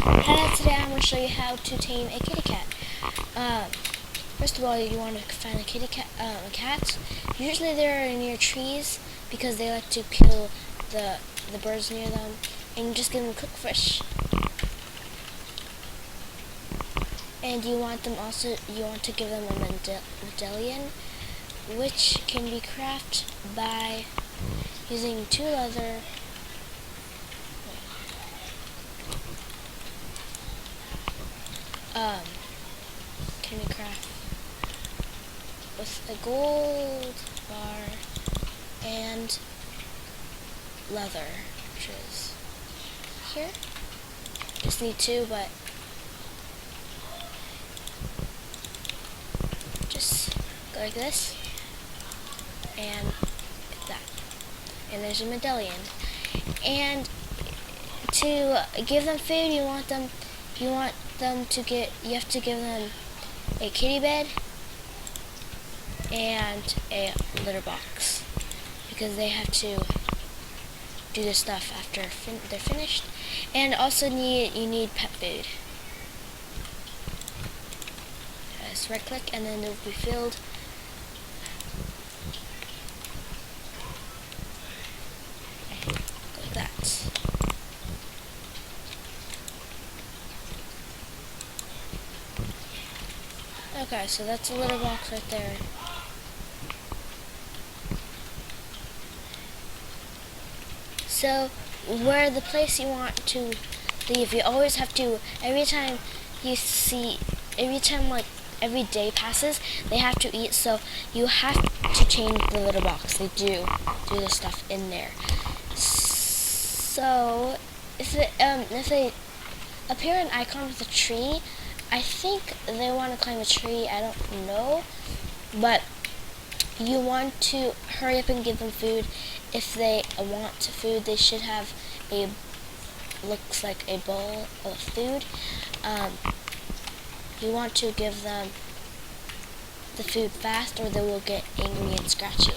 Hello, today I'm going to show you how to tame a kitty cat. First of all, you want to find a kitty cat. Cats. Usually they're near trees because they like to kill the birds near them, and you just give them cooked fish. And you want to give them a medallion, which can be crafted by using 2 leather. Can we craft with a gold bar and leather, which is here. Just need 2, but just go like this and that, and there's a medallion. And to give them food, you have to give them a kitty bed and a litter box, because they have to do this stuff after they're finished. And also you need pet food. Just right click and then it will be filled. Like that. Okay, so that's a litter box right there. So, where the place you want to leave, you always have to, every day passes, they have to eat, so you have to change the litter box. They do the stuff in there. So, if they appear an icon with a tree, I think they want to climb a tree, I don't know, but you want to hurry up and give them food. If they want food, they should have looks like a bowl of food. You want to give them the food fast, or they will get angry and scratch you.